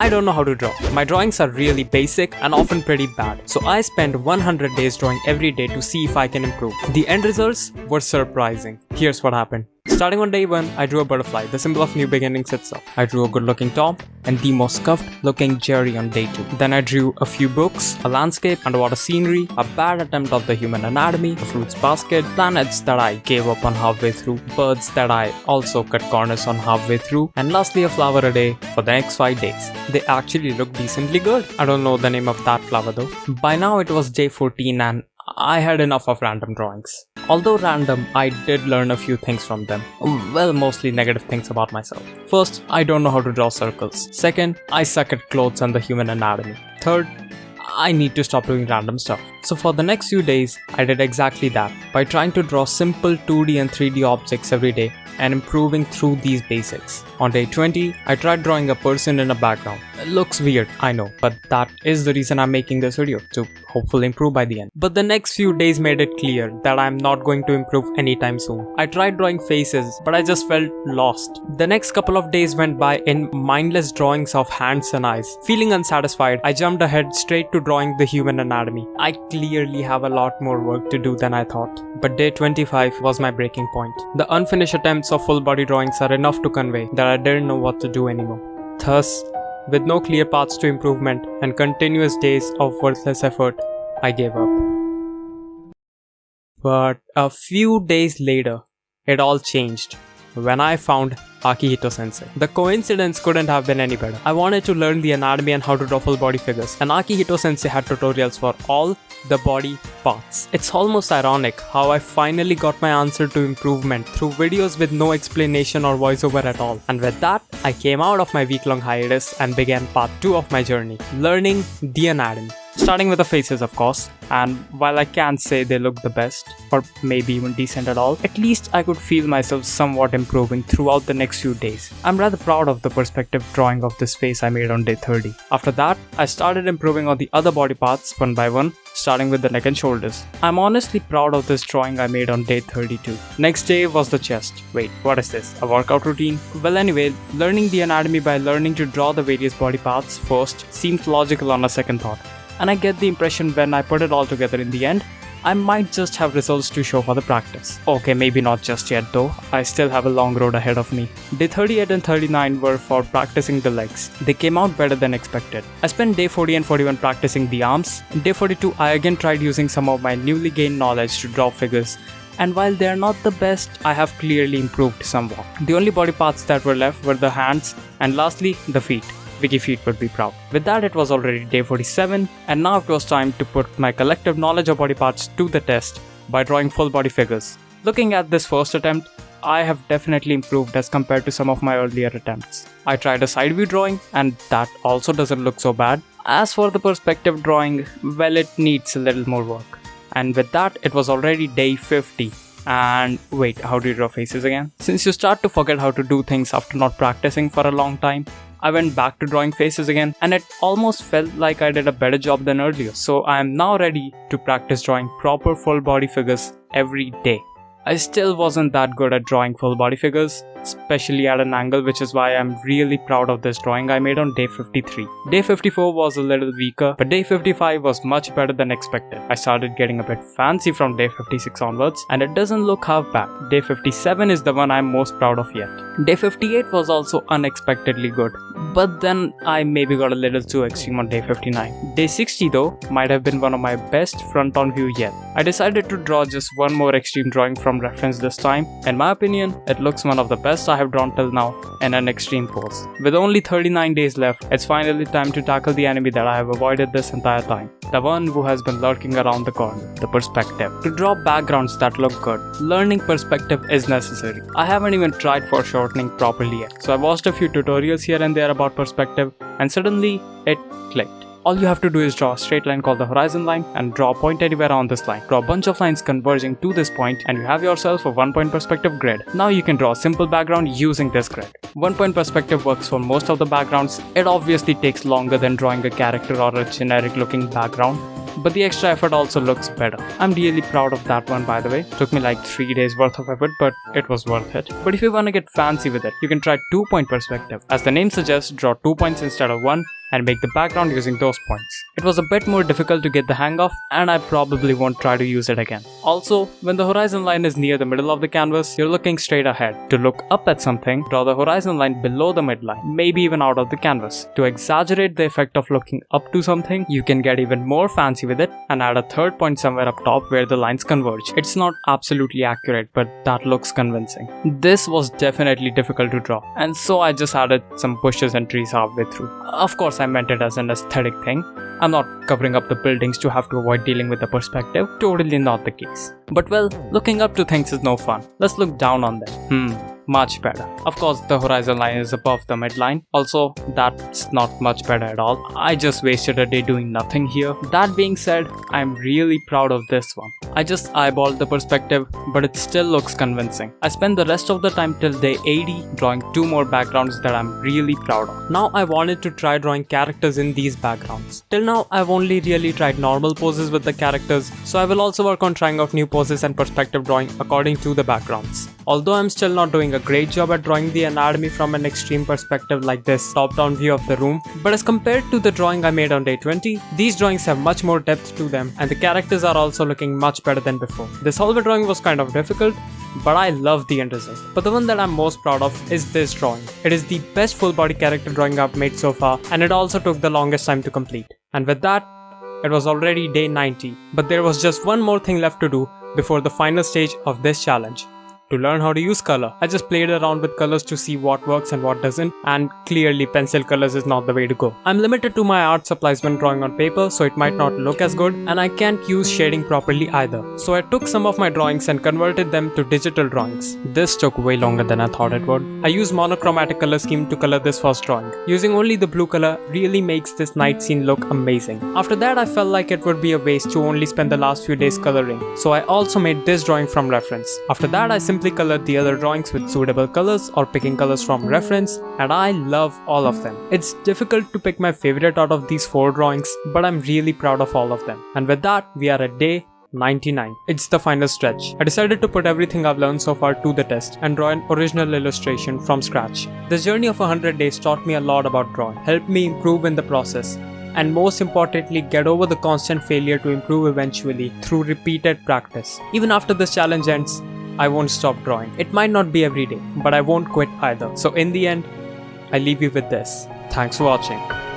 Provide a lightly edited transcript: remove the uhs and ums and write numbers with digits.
I don't know how to draw. My drawings are really basic and often pretty bad. So I spent 100 days drawing every day to see if I can improve. The end results were surprising. Here's what happened. Starting on day 1, I drew a butterfly, the symbol of new beginnings itself. I drew a good looking Tom and the most scuffed looking Jerry on day 2. Then I drew a few books, a landscape, underwater scenery, a bad attempt of the human anatomy, a fruits basket, planets that I gave up on halfway through, birds that I also cut corners on halfway through, and lastly a flower a day for the next 5 days. They actually look decently good. I don't know the name of that flower though. By now it was day 14 and I had enough of random drawings. Although random, I did learn a few things from them. Well, mostly negative things about myself. First, I don't know how to draw circles. Second, I suck at clothes and the human anatomy. Third, I need to stop doing random stuff. So for the next few days, I did exactly that by trying to draw simple 2D and 3D objects every day and improving through these basics. On day 20, I tried drawing a person in a background. It looks weird, I know, but that is the reason I'm making this video, to hopefully improve by the end. But the next few days made it clear that I'm not going to improve anytime soon. I tried drawing faces, but I just felt lost. The next couple of days went by in mindless drawings of hands and eyes. Feeling unsatisfied, I jumped ahead straight to drawing the human anatomy. I clearly have a lot more work to do than I thought. But day 25 was my breaking point. The unfinished attempts of full body drawings are enough to convey that I didn't know what to do anymore. Thus, with no clear paths to improvement and continuous days of worthless effort, I gave up. But a few days later, it all changed when I found Akihito Sensei. The coincidence couldn't have been any better. I wanted to learn the anatomy and how to draw full body figures, and Akihito Sensei had tutorials for all the body parts. It's almost ironic how I finally got my answer to improvement through videos with no explanation or voiceover at all. And with that, I came out of my week-long hiatus and began part 2 of my journey, learning the anatomy. Starting with the faces, of course, and while I can't say they look the best, or maybe even decent at all, at least I could feel myself somewhat improving throughout the next few days. I'm rather proud of the perspective drawing of this face I made on day 30. After that, I started improving on the other body parts one by one, starting with the neck and shoulders. I'm honestly proud of this drawing I made on day 32. Next day was the chest. Wait, what is this? A workout routine? Well anyway, learning the anatomy by learning to draw the various body parts first seemed logical on a second thought. And I get the impression when I put it all together in the end, I might just have results to show for the practice. Okay, maybe not just yet though, I still have a long road ahead of me. Day 38 and 39 were for practicing the legs. They came out better than expected. I spent day 40 and 41 practicing the arms. Day 42 I again tried using some of my newly gained knowledge to draw figures. And while they are not the best, I have clearly improved somewhat. The only body parts that were left were the hands and lastly the feet. Wiki Feet would be proud. With that, it was already day 47, and now it was time to put my collective knowledge of body parts to the test by drawing full body figures. Looking at this first attempt, I have definitely improved as compared to some of my earlier attempts. I tried a side view drawing, and that also doesn't look so bad. As for the perspective drawing, well, it needs a little more work. And with that, it was already day 50. And wait, how do you draw faces again? Since you start to forget how to do things after not practicing for a long time, I went back to drawing faces again, and it almost felt like I did a better job than earlier. So I am now ready to practice drawing proper full body figures every day. I still wasn't that good at drawing full body figures, especially at an angle, which is why I'm really proud of this drawing I made on day 53. Day 54 was a little weaker, but day 55 was much better than expected. I started getting a bit fancy from day 56 onwards, and it doesn't look half bad. Day 57 is the one I'm most proud of yet. Day 58 was also unexpectedly good, but then I maybe got a little too extreme on day 59. Day 60 though might have been one of my best front-on view yet. I decided to draw just one more extreme drawing from reference this time. In my opinion, it looks one of the best I have drawn till now in an extreme pose. With only 39 days left, it's finally time to tackle the enemy that I have avoided this entire time. The one who has been lurking around the corner, the perspective. To draw backgrounds that look good, learning perspective is necessary. I haven't even tried foreshortening properly yet, so I watched a few tutorials here and there about perspective, and suddenly it clicked. All you have to do is draw a straight line called the horizon line and draw a point anywhere on this line. Draw a bunch of lines converging to this point and you have yourself a 1-point perspective grid. Now you can draw a simple background using this grid. 1-point perspective works for most of the backgrounds. It obviously takes longer than drawing a character or a generic looking background, but the extra effort also looks better. I'm really proud of that one, by the way. Took me like 3 days worth of effort, but it was worth it. But if you wanna get fancy with it, you can try 2-point perspective. As the name suggests, draw 2 points instead of 1 and make the background using those points. It was a bit more difficult to get the hang of, and I probably won't try to use it again. Also, when the horizon line is near the middle of the canvas, you're looking straight ahead. To look up at something, draw the horizon line below the midline, maybe even out of the canvas. To exaggerate the effect of looking up to something, you can get even more fancy with it and add a third point somewhere up top where the lines converge. It's not absolutely accurate, but that looks convincing. This was definitely difficult to draw, and so I just added some bushes and trees halfway through. Of course, I meant it as an aesthetic thing. I'm not covering up the buildings to have to avoid dealing with the perspective. Totally not the case. But well, looking up to things is no fun. Let's look down on them. Much better. Of course, the horizon line is above the midline. Also, that's not much better at all. I just wasted a day doing nothing here. That being said, I'm really proud of this one. I just eyeballed the perspective, but it still looks convincing. I spent the rest of the time till day 80 drawing 2 more backgrounds that I'm really proud of. Now I wanted to try drawing characters in these backgrounds. Till now, I've only really tried normal poses with the characters, so I will also work on trying out new poses and perspective drawing according to the backgrounds. Although I'm still not doing a great job at drawing the anatomy from an extreme perspective like this top-down view of the room, but as compared to the drawing I made on day 20, these drawings have much more depth to them and the characters are also looking much better than before. This hallway drawing was kind of difficult, but I love the end result. But the one that I'm most proud of is this drawing. It is the best full body character drawing I've made so far, and it also took the longest time to complete. And with that, it was already day 90, but there was just one more thing left to do before the final stage of this challenge. To learn how to use color. I just played around with colors to see what works and what doesn't, and clearly pencil colors is not the way to go. I'm limited to my art supplies when drawing on paper, so it might not look as good, and I can't use shading properly either. So I took some of my drawings and converted them to digital drawings. This took way longer than I thought it would. I used monochromatic color scheme to color this first drawing. Using only the blue color really makes this night scene look amazing. After that, I felt like it would be a waste to only spend the last few days coloring, so I also made this drawing from reference. After that, I simply colored the other drawings with suitable colors or picking colors from reference, and I love all of them. It's difficult to pick my favorite out of these 4 drawings, but I'm really proud of all of them. And with that, we are at day 99. It's the final stretch. I decided to put everything I've learned so far to the test and draw an original illustration from scratch. This journey of 100 days taught me a lot about drawing, helped me improve in the process, and most importantly get over the constant failure to improve eventually through repeated practice. Even after this challenge ends, I won't stop drawing. It might not be every day, but I won't quit either. So in the end, I leave you with this. Thanks for watching.